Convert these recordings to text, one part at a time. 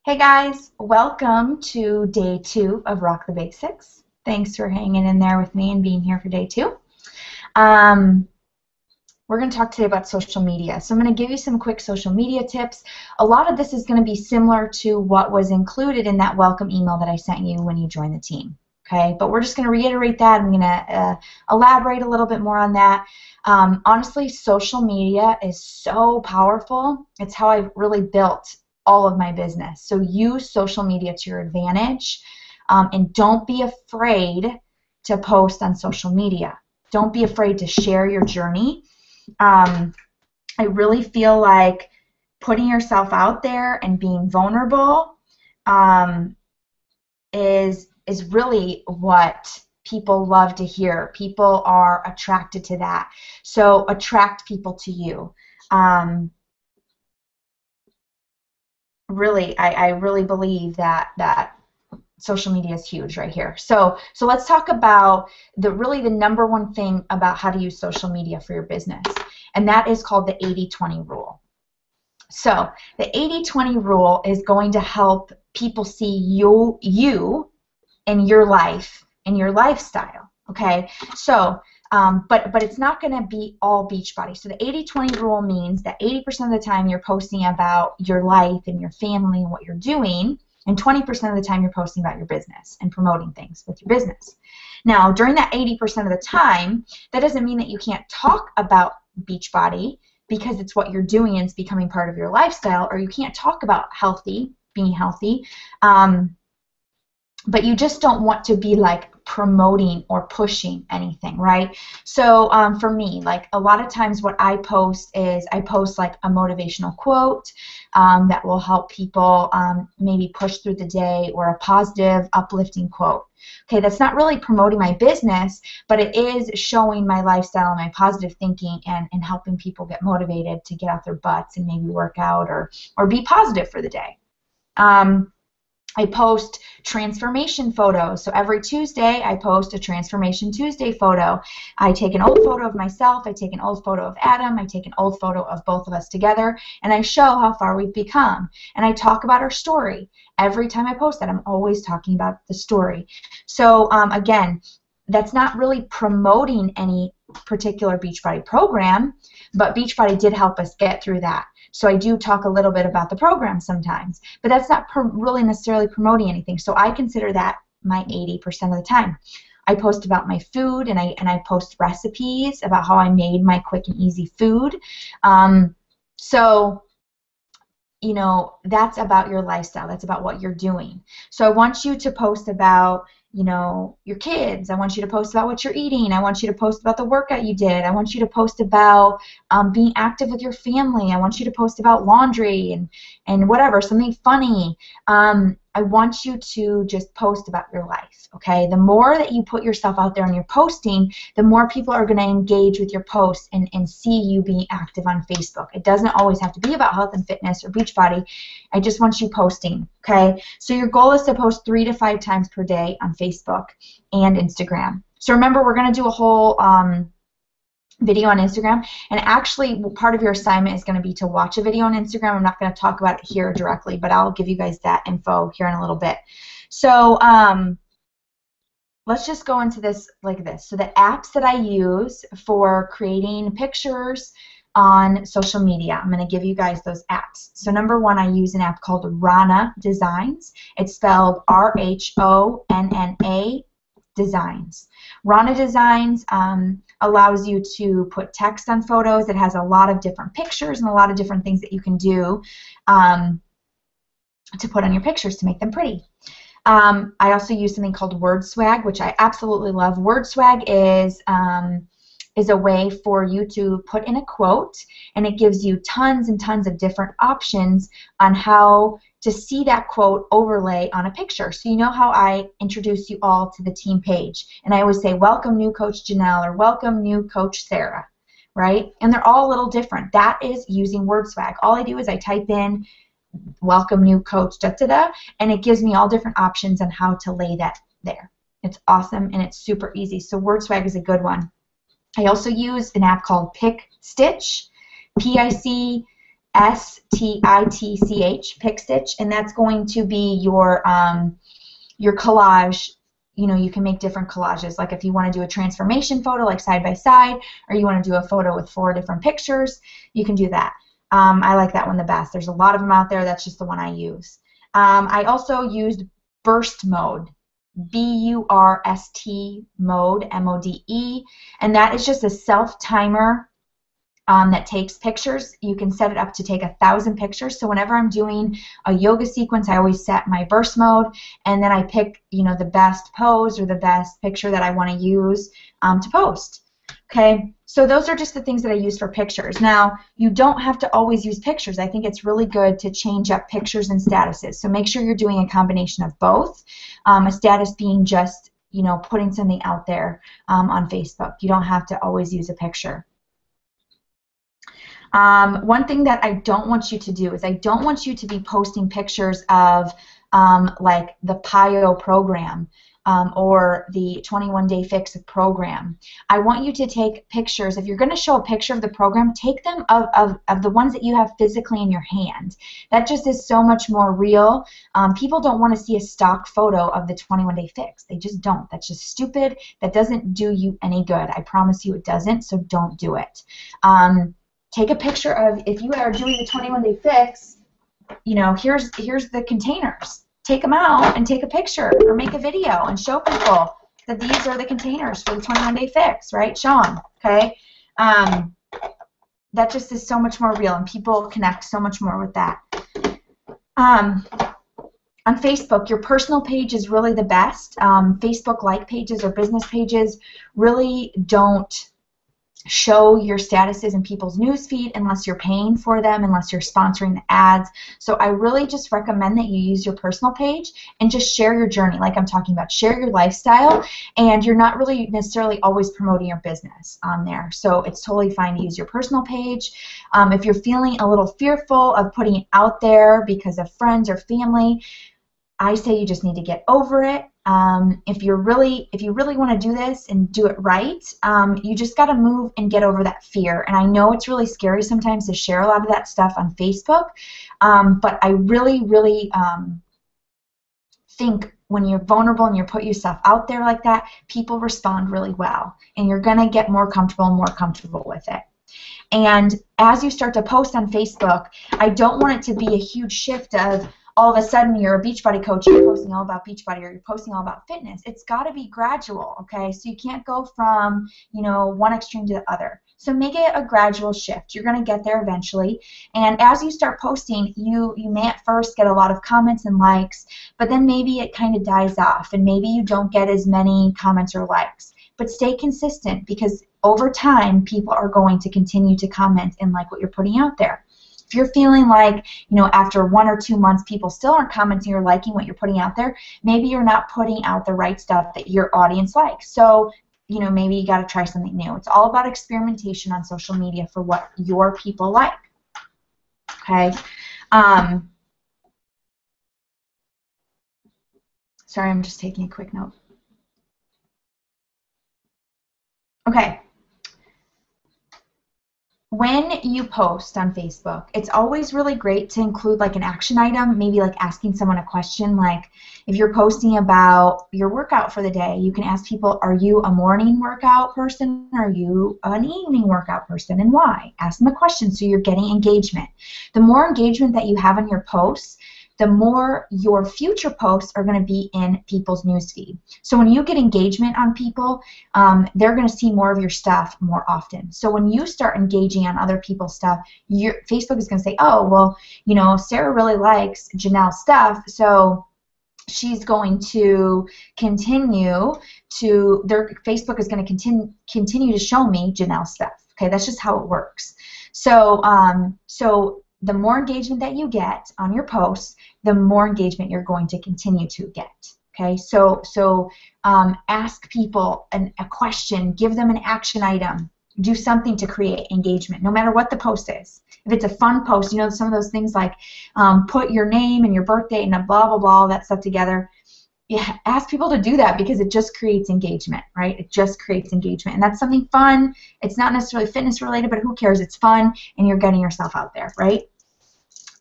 Hey guys, welcome to day 2 of Rock the Basics. Thanks for hanging in there with me and being here for day 2. Um, we're going to talk today about social media. So I'm going to give you some quick social media tips. A lot of this is going to be similar to what was included in that welcome email that I sent you when you joined the team. Okay, but we're just going to reiterate that. I'm going to elaborate a little bit more on that. Honestly, social media is so powerful. It's how I've really built all of my business. So use social media to your advantage, and don't be afraid to post on social media. Don't be afraid to share your journey. I really feel like putting yourself out there and being vulnerable um, is really what people love to hear. People are attracted to that. So attract people to you. Really, I really believe that social media is huge right here. So let's talk about the number one thing about how to use social media for your business, and that is called the 80-20 rule. So the 80-20 rule is going to help people see you in your life, in your lifestyle. Okay, so but it's not going to be all Beachbody. So the 80-20 rule means that 80% of the time you're posting about your life and your family and what you're doing, and 20% of the time you're posting about your business and promoting things with your business. Now, during that 80% of the time, that doesn't mean that you can't talk about Beachbody because it's what you're doing and it's becoming part of your lifestyle, or you can't talk about being healthy. But you just don't want to be like promoting or pushing anything, right? So for me, like a lot of times what I post is I post like a motivational quote that will help people maybe push through the day, or a positive, uplifting quote. Okay, that's not really promoting my business, but it is showing my lifestyle and my positive thinking, and helping people get motivated to get out their butts and maybe work out or be positive for the day. I post transformation photos. So every Tuesday, I post a Transformation Tuesday photo. I take an old photo of myself, I take an old photo of Adam, I take an old photo of both of us together, and I show how far we've become. And I talk about our story. Every time I post that, I'm always talking about the story. So again, that's not really promoting any particular Beachbody program, but Beachbody did help us get through that. So I do talk a little bit about the program sometimes, but that's not really necessarily promoting anything. So I consider that my 80% of the time. I post about my food, and I post recipes about how I made my quick and easy food. So you know, that's about your lifestyle. That's about what you're doing. So I want you to post about, you know, your kids. I want you to post about what you're eating. I want you to post about the workout you did. I want you to post about being active with your family. I want you to post about laundry and whatever, something funny. I want you to just post about your life, okay? The more that you put yourself out there and you're posting, the more people are going to engage with your posts and see you being active on Facebook. It doesn't always have to be about health and fitness or Beachbody. I just want you posting, okay? So your goal is to post 3 to 5 times per day on Facebook and Instagram. So remember, we're going to do a whole video on Instagram, and actually part of your assignment is going to be to watch a video on Instagram. I'm not going to talk about it here directly, but I'll give you guys that info here in a little bit. So let's just go into this like this. So the apps that I use for creating pictures on social media, I'm going to give you guys those apps. So number 1, I use an app called Rana Designs. It's spelled R-H-O-N-N-A Designs. Rana Designs allows you to put text on photos. It has a lot of different pictures and a lot of different things that you can do to put on your pictures to make them pretty. I also use something called WordSwag, which I absolutely love. WordSwag is a way for you to put in a quote, and it gives you tons and tons of different options on how to see that quote overlay on a picture. So you know how I introduce you all to the team page, and I always say, welcome new Coach Janelle, or welcome new Coach Sarah, right? And they're all a little different. That is using WordSwag. All I do is I type in welcome new coach, da-da-da, and it gives me all different options on how to lay that there. It's awesome, and it's super easy. So WordSwag is a good one. I also use an app called Pick Stitch, P-I-C STITCH, pick stitch, and that's going to be your collage. You know, you can make different collages, like if you want to do a transformation photo, like side by side, or you want to do a photo with 4 different pictures, you can do that. I like that one the best. There's a lot of them out there. That's just the one I use. I also used burst mode, BURST mode, MODE, and that is just a self-timer that takes pictures. You can set it up to take 1,000 pictures. So whenever I'm doing a yoga sequence, I always set my burst mode, and then I pick, you know, the best pose or the best picture that I want to use to post. Okay, so those are just the things that I use for pictures. Now, you don't have to always use pictures. I think it's really good to change up pictures and statuses. So make sure you're doing a combination of both. A status being just, you know, putting something out there on Facebook. You don't have to always use a picture. One thing that I don't want you to do is I don't want you to be posting pictures of like the PIO program or the 21-day fix program. I want you to take pictures. If you're going to show a picture of the program, take them of the ones that you have physically in your hand. That just is so much more real. People don't want to see a stock photo of the 21-day fix. They just don't. That's just stupid. That doesn't do you any good. I promise you it doesn't, so don't do it. Take a picture of, if you are doing the 21-day fix, you know, here's the containers. Take them out and take a picture or make a video and show people that these are the containers for the 21-day fix, right? Show them, okay? That just is so much more real, and people connect so much more with that. On Facebook, your personal page is really the best. Facebook like pages or business pages really don't show your statuses in people's newsfeed unless you're paying for them, unless you're sponsoring the ads. So I really just recommend that you use your personal page and just share your journey, like I'm talking about. Share your lifestyle, and you're not really necessarily always promoting your business on there. So it's totally fine to use your personal page. If you're feeling a little fearful of putting it out there because of friends or family, I say you just need to get over it. If you really want to do this and do it right, you just got to move and get over that fear. And I know it's really scary sometimes to share a lot of that stuff on Facebook, but I really think when you're vulnerable and you put yourself out there like that, people respond really well, and you're going to get more comfortable with it. And as you start to post on Facebook, I don't want it to be a huge shift of all of a sudden you're a Beachbody coach, you're posting all about Beachbody, or you're posting all about fitness. It's got to be gradual, okay? So you can't go from, you know, one extreme to the other. So make it a gradual shift. You're going to get there eventually. And as you start posting, you may at first get a lot of comments and likes, but then maybe it kind of dies off, and maybe you don't get as many comments or likes. But stay consistent, because over time, people are going to continue to comment and like what you're putting out there. If you're feeling like, you know, after 1 or 2 months people still aren't commenting or liking what you're putting out there, maybe you're not putting out the right stuff that your audience likes. So, you know, maybe you got to try something new. It's all about experimentation on social media for what your people like. Okay. Sorry, I'm just taking a quick note. Okay. When you post on Facebook, it's always really great to include like an action item, maybe like asking someone a question. Like if you're posting about your workout for the day, you can ask people, are you a morning workout person? Or are you an evening workout person, and why? Ask them a question so you're getting engagement. The more engagement that you have on your posts, the more your future posts are going to be in people's newsfeed. So when you get engagement on people, they're going to see more of your stuff more often. So when you start engaging on other people's stuff, Facebook is going to say, oh, well, you know, Sarah really likes Janelle's stuff, so she's going to continue to, Facebook is going to continue to show me Janelle's stuff. Okay, that's just how it works. So, the more engagement that you get on your posts, the more engagement you're going to continue to get. Okay, so ask people a question, give them an action item, do something to create engagement, no matter what the post is. If it's a fun post, you know, some of those things like put your name and your birthday and a blah, blah, blah, all that stuff together. Yeah, ask people to do that, because it just creates engagement, right? It just creates engagement. And that's something fun. It's not necessarily fitness related, but who cares? It's fun, and you're getting yourself out there, right?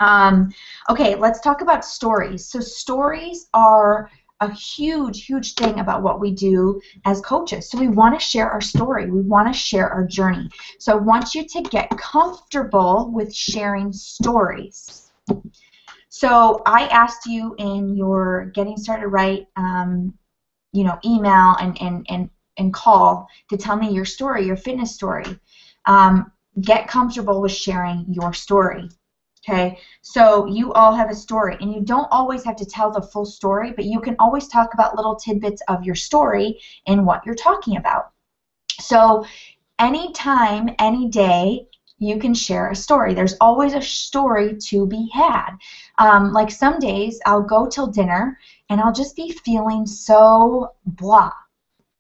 Okay, let's talk about stories. So stories are a huge, huge thing about what we do as coaches. So we want to share our story. We want to share our journey. So I want you to get comfortable with sharing stories. So I asked you in your Getting Started Right, email and call to tell me your story, your fitness story. Get comfortable with sharing your story. Okay, so you all have a story, and you don't always have to tell the full story, but you can always talk about little tidbits of your story and what you're talking about. So anytime, any day, you can share a story. There's always a story to be had. Like some days, I'll go till dinner, and I'll just be feeling so blah.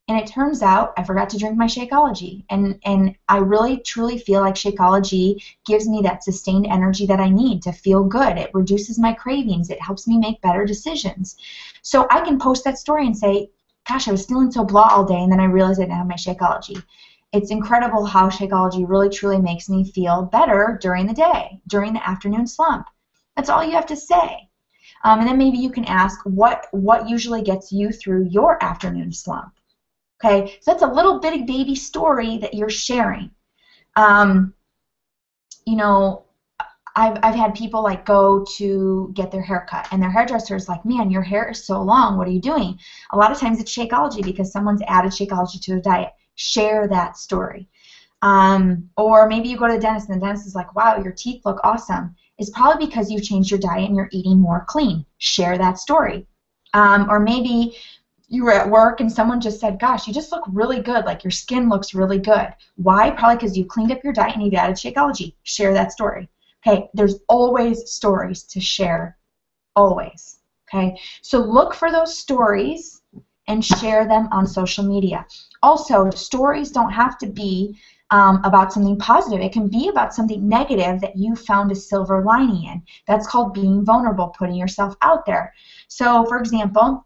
And it turns out I forgot to drink my Shakeology. And I really, truly feel like Shakeology gives me that sustained energy that I need to feel good. It reduces my cravings. It helps me make better decisions. So I can post that story and say, gosh, I was feeling so blah all day, and then I realized I didn't have my Shakeology. It's incredible how Shakeology really, truly makes me feel better during the day, during the afternoon slump. That's all you have to say. And then maybe you can ask what usually gets you through your afternoon slump. Okay, so that's a little bitty baby story that you're sharing. I've had people like go to get their hair cut, and their hairdresser is like, man, your hair is so long, what are you doing? A lot of times it's Shakeology because someone's added Shakeology to their diet. Share that story. Or maybe you go to the dentist, and the dentist is like, wow, your teeth look awesome. It's probably because you changed your diet and you're eating more clean. Share that story. Or maybe you were at work and someone just said, gosh, you just look really good, like your skin looks really good. Why? Probably because you cleaned up your diet and you've added Shakeology. Share that story. Okay, there's always stories to share, always. Okay, so look for those stories and share them on social media. Also, stories don't have to be about something positive. It can be about something negative that you found a silver lining in. That's called being vulnerable, putting yourself out there. So, for example,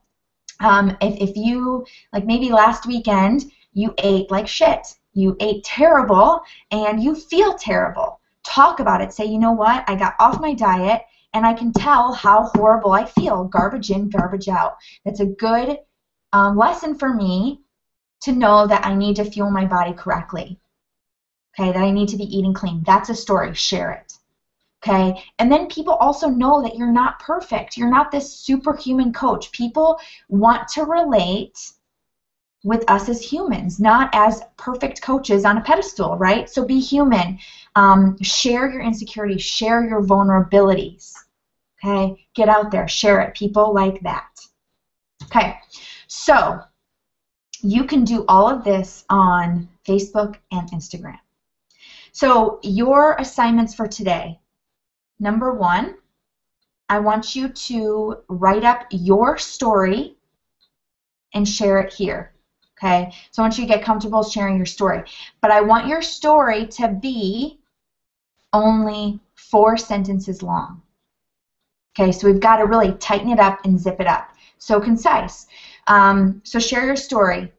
if you, like maybe last weekend, you ate like shit. You ate terrible and you feel terrible. Talk about it. Say, you know what? I got off my diet and I can tell how horrible I feel. Garbage in, garbage out. That's a good lesson for me to know that I need to fuel my body correctly. Okay, that I need to be eating clean. That's a story. Share it. Okay, and then people also know that you're not perfect. You're not this superhuman coach. People want to relate with us as humans, not as perfect coaches on a pedestal, right? So be human. Share your insecurities. Share your vulnerabilities. Okay, get out there. Share it. People like that. Okay, so you can do all of this on Facebook and Instagram. So your assignments for today. Number 1, I want you to write up your story and share it here. Okay? So I want you to get comfortable sharing your story. But I want your story to be only 4 sentences long. Okay, so we've got to really tighten it up and zip it up. So concise. So share your story.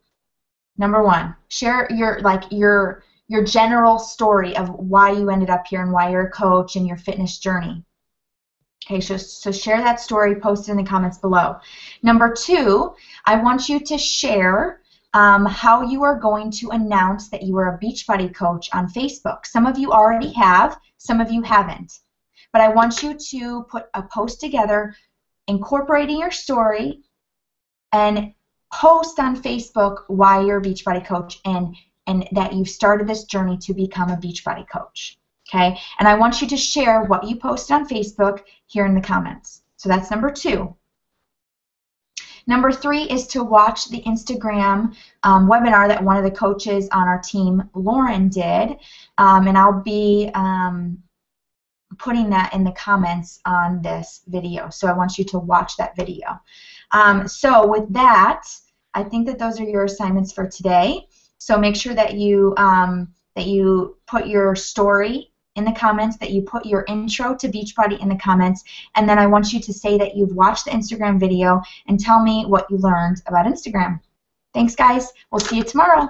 Number 1, share your general story of why you ended up here and why you're a coach and your fitness journey. Okay, so share that story, post it in the comments below. Number 2, I want you to share how you are going to announce that you are a Beachbody coach on Facebook. Some of you already have, some of you haven't. But I want you to put a post together incorporating your story and post on Facebook why you're a Beachbody coach and that you've started this journey to become a Beachbody coach. Okay? And I want you to share what you posted on Facebook here in the comments. So that's number 2. Number 3 is to watch the Instagram webinar that one of the coaches on our team, Lauren, did. And I'll be putting that in the comments on this video. So I want you to watch that video. So with that, I think that those are your assignments for today. So make sure that you put your story in the comments, that you put your intro to Beachbody in the comments, and then I want you to say that you've watched the Instagram video and tell me what you learned about Instagram. Thanks, guys. We'll see you tomorrow.